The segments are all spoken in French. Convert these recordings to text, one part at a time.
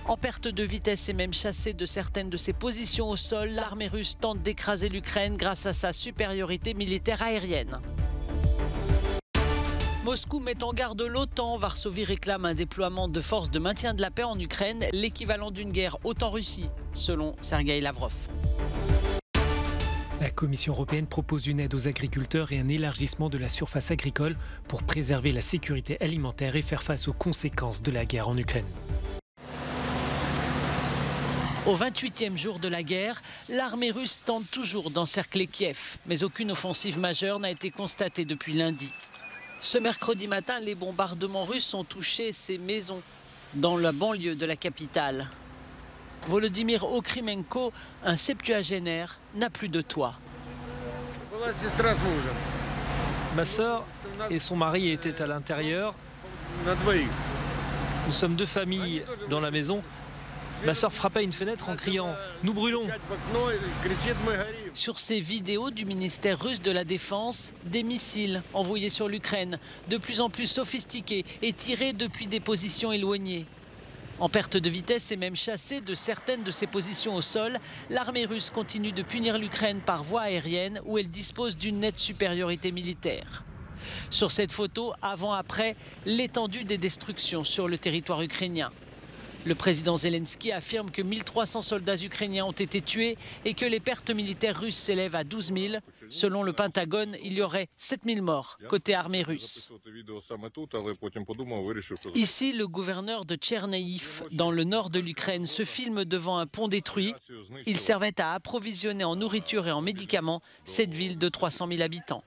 En perte de vitesse et même chassée de certaines de ses positions au sol, l'armée russe tente d'écraser l'Ukraine grâce à sa supériorité militaire aérienne. Moscou met en garde l'OTAN. Varsovie réclame un déploiement de forces de maintien de la paix en Ukraine, l'équivalent d'une guerre OTAN-Russie, selon Sergueï Lavrov. La Commission européenne propose une aide aux agriculteurs et un élargissement de la surface agricole pour préserver la sécurité alimentaire et faire face aux conséquences de la guerre en Ukraine. Au 28e jour de la guerre, l'armée russe tente toujours d'encercler Kiev, mais aucune offensive majeure n'a été constatée depuis lundi. Ce mercredi matin, les bombardements russes ont touché ces maisons dans la banlieue de la capitale. Volodymyr Okrimenko, un septuagénaire, n'a plus de toit. Ma sœur et son mari étaient à l'intérieur. Nous sommes deux familles dans la maison. Ma sœur frappait une fenêtre en criant « Nous brûlons !» Sur ces vidéos du ministère russe de la Défense, des missiles envoyés sur l'Ukraine, de plus en plus sophistiqués et tirés depuis des positions éloignées. En perte de vitesse et même chassée de certaines de ses positions au sol, l'armée russe continue de punir l'Ukraine par voie aérienne où elle dispose d'une nette supériorité militaire. Sur cette photo, avant-après, l'étendue des destructions sur le territoire ukrainien. Le président Zelensky affirme que 1300 soldats ukrainiens ont été tués et que les pertes militaires russes s'élèvent à 12 000. Selon le Pentagone, il y aurait 7 000 morts côté armée russe. Ici, le gouverneur de Tchernihiv, dans le nord de l'Ukraine, se filme devant un pont détruit. Il servait à approvisionner en nourriture et en médicaments cette ville de 300 000 habitants.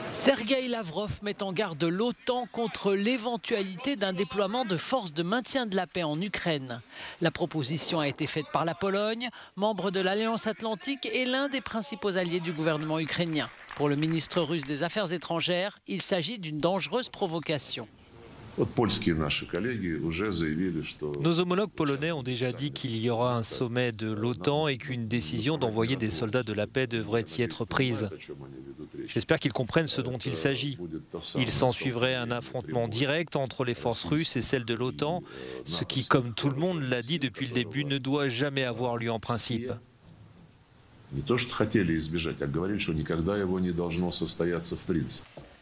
Sergueï Lavrov met en garde l'OTAN contre l'éventualité d'un déploiement de forces de maintien de la paix en Ukraine. La proposition a été faite par la Pologne, membre de l'Alliance Atlantique et l'un des principaux alliés du gouvernement ukrainien. Pour le ministre russe des Affaires étrangères, il s'agit d'une dangereuse provocation. Nos homologues polonais ont déjà dit qu'il y aura un sommet de l'OTAN et qu'une décision d'envoyer des soldats de la paix devrait y être prise. J'espère qu'ils comprennent ce dont il s'agit. Il s'ensuivrait un affrontement direct entre les forces russes et celles de l'OTAN, ce qui, comme tout le monde l'a dit depuis le début, ne doit jamais avoir lieu en principe.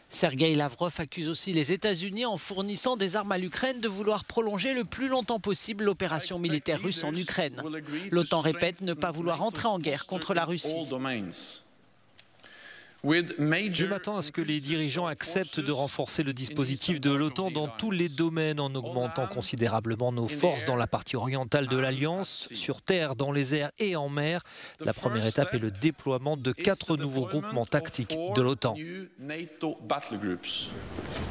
Sergueï Lavrov accuse aussi les États-Unis, en fournissant des armes à l'Ukraine, de vouloir prolonger le plus longtemps possible l'opération militaire russe en Ukraine. L'OTAN répète ne pas vouloir entrer en guerre contre la Russie. Je m'attends à ce que les dirigeants acceptent de renforcer le dispositif de l'OTAN dans tous les domaines en augmentant considérablement nos forces dans la partie orientale de l'Alliance, sur terre, dans les airs et en mer. La première étape est le déploiement de 4 nouveaux groupements tactiques de l'OTAN.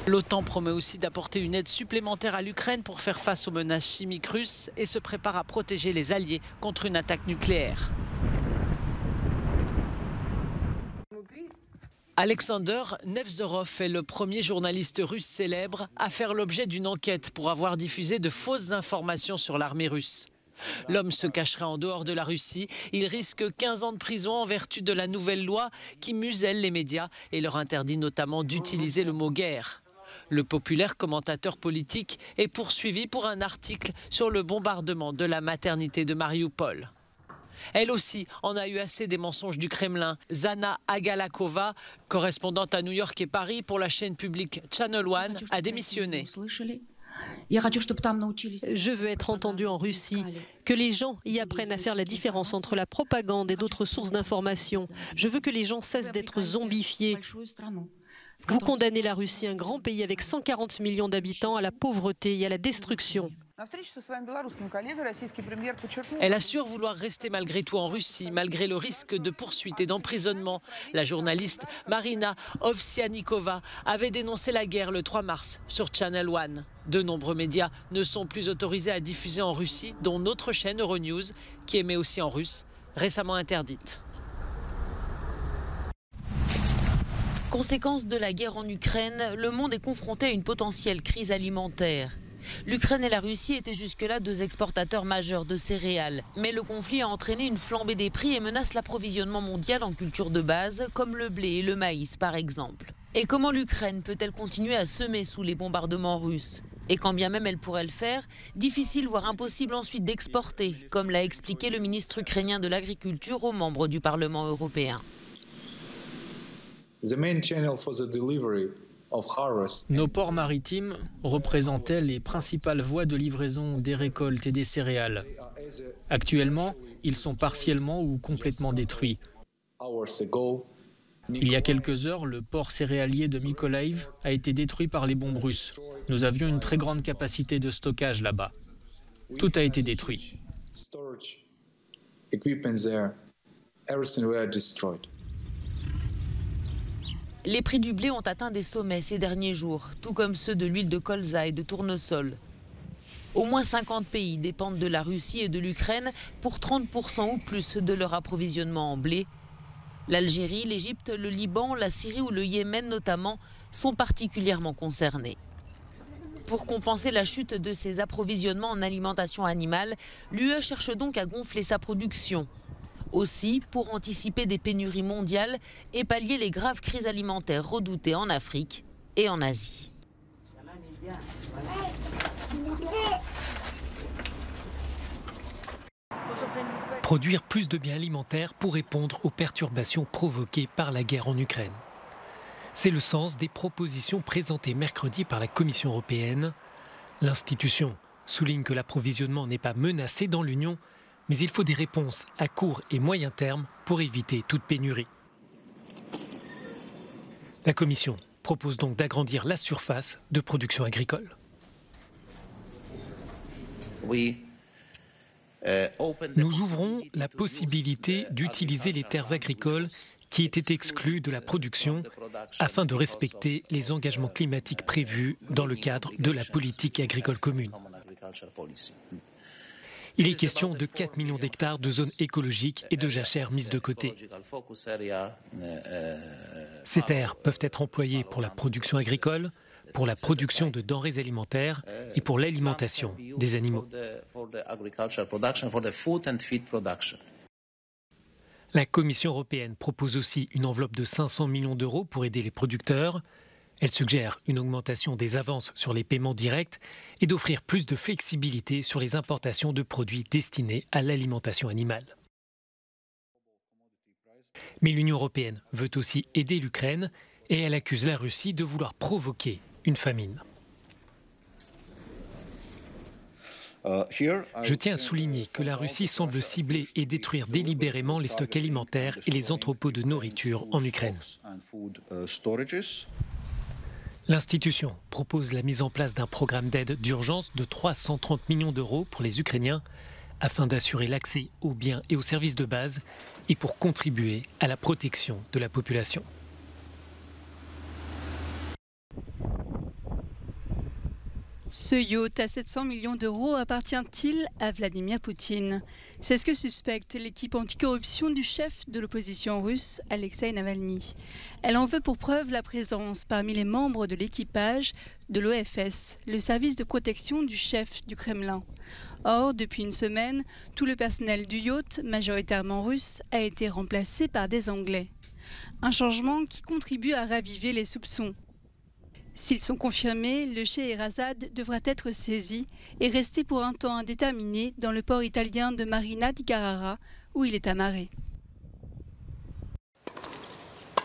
L'OTAN promet aussi d'apporter une aide supplémentaire à l'Ukraine pour faire face aux menaces chimiques russes et se prépare à protéger les alliés contre une attaque nucléaire. Alexander Nevzorov est le premier journaliste russe célèbre à faire l'objet d'une enquête pour avoir diffusé de fausses informations sur l'armée russe. L'homme se cacherait en dehors de la Russie. Il risque 15 ans de prison en vertu de la nouvelle loi qui muselle les médias et leur interdit notamment d'utiliser le mot guerre. Le populaire commentateur politique est poursuivi pour un article sur le bombardement de la maternité de Marioupol. Elle aussi en a eu assez des mensonges du Kremlin. Zana Agalakova, correspondante à New York et Paris pour la chaîne publique Channel One, a démissionné. Je veux être entendue en Russie, que les gens y apprennent à faire la différence entre la propagande et d'autres sources d'information. Je veux que les gens cessent d'être zombifiés. Vous condamnez la Russie, un grand pays avec 140 millions d'habitants, à la pauvreté et à la destruction. Elle assure vouloir rester malgré tout en Russie, malgré le risque de poursuite et d'emprisonnement. La journaliste Marina Ovsianikova avait dénoncé la guerre le 3 mars sur Channel One. De nombreux médias ne sont plus autorisés à diffuser en Russie, dont notre chaîne Euronews, qui émet aussi en russe, récemment interdite. Conséquence de la guerre en Ukraine, le monde est confronté à une potentielle crise alimentaire. L'Ukraine et la Russie étaient jusque-là 2 exportateurs majeurs de céréales. Mais le conflit a entraîné une flambée des prix et menace l'approvisionnement mondial en cultures de base, comme le blé et le maïs par exemple. Et comment l'Ukraine peut-elle continuer à semer sous les bombardements russes? Et quand bien même elle pourrait le faire, difficile voire impossible ensuite d'exporter, comme l'a expliqué le ministre ukrainien de l'Agriculture aux membres du Parlement européen. Nos ports maritimes représentaient les principales voies de livraison des récoltes et des céréales. Actuellement, ils sont partiellement ou complètement détruits. Il y a quelques heures, le port céréalier de Mykolaiv a été détruit par les bombes russes. Nous avions une très grande capacité de stockage là-bas. Tout a été détruit. Les prix du blé ont atteint des sommets ces derniers jours, tout comme ceux de l'huile de colza et de tournesol. Au moins 50 pays dépendent de la Russie et de l'Ukraine pour 30% ou plus de leur approvisionnement en blé. L'Algérie, l'Égypte, le Liban, la Syrie ou le Yémen notamment sont particulièrement concernés. Pour compenser la chute de ses approvisionnements en alimentation animale, l'UE cherche donc à gonfler sa production. Aussi pour anticiper des pénuries mondiales et pallier les graves crises alimentaires redoutées en Afrique et en Asie. Produire plus de biens alimentaires pour répondre aux perturbations provoquées par la guerre en Ukraine. C'est le sens des propositions présentées mercredi par la Commission européenne. L'institution souligne que l'approvisionnement n'est pas menacé dans l'Union, mais il faut des réponses à court et moyen terme pour éviter toute pénurie. La Commission propose donc d'agrandir la surface de production agricole. Nous ouvrons la possibilité d'utiliser les terres agricoles qui étaient exclues de la production afin de respecter les engagements climatiques prévus dans le cadre de la politique agricole commune. Il est question de 4 millions d'hectares de zones écologiques et de jachères mises de côté. Ces terres peuvent être employées pour la production agricole, pour la production de denrées alimentaires et pour l'alimentation des animaux. La Commission européenne propose aussi une enveloppe de 500 millions d'euros pour aider les producteurs. Elle suggère une augmentation des avances sur les paiements directs et d'offrir plus de flexibilité sur les importations de produits destinés à l'alimentation animale. Mais l'Union européenne veut aussi aider l'Ukraine et elle accuse la Russie de vouloir provoquer une famine. Je tiens à souligner que la Russie semble cibler et détruire délibérément les stocks alimentaires et les entrepôts de nourriture en Ukraine. L'institution propose la mise en place d'un programme d'aide d'urgence de 330 millions d'euros pour les Ukrainiens afin d'assurer l'accès aux biens et aux services de base et pour contribuer à la protection de la population. Ce yacht à 700 millions d'euros appartient-il à Vladimir Poutine? C'est ce que suspecte l'équipe anticorruption du chef de l'opposition russe, Alexeï Navalny. Elle en veut pour preuve la présence parmi les membres de l'équipage de l'OFS, le service de protection du chef du Kremlin. Or, depuis une semaine, tout le personnel du yacht, majoritairement russe, a été remplacé par des Anglais. Un changement qui contribue à raviver les soupçons. S'ils sont confirmés, le Scheherazade devra être saisi et rester pour un temps indéterminé dans le port italien de Marina di Carrara, où il est amarré.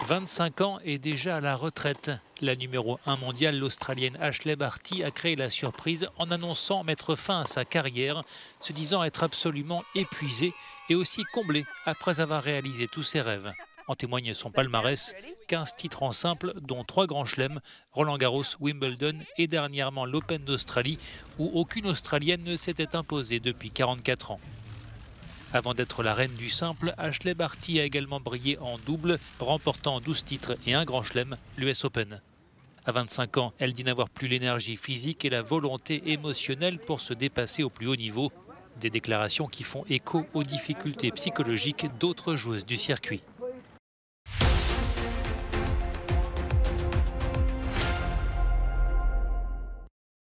25 ans et déjà à la retraite. La numéro 1 mondiale, l'Australienne Ashley Barty, a créé la surprise en annonçant mettre fin à sa carrière, se disant être absolument épuisée et aussi comblée après avoir réalisé tous ses rêves. En témoigne son palmarès, 15 titres en simple, dont 3 grands chelems, Roland-Garros, Wimbledon et dernièrement l'Open d'Australie, où aucune Australienne ne s'était imposée depuis 44 ans. Avant d'être la reine du simple, Ashley Barty a également brillé en double, remportant 12 titres et un grand chelem, l'US Open. À 25 ans, elle dit n'avoir plus l'énergie physique et la volonté émotionnelle pour se dépasser au plus haut niveau. Des déclarations qui font écho aux difficultés psychologiques d'autres joueuses du circuit.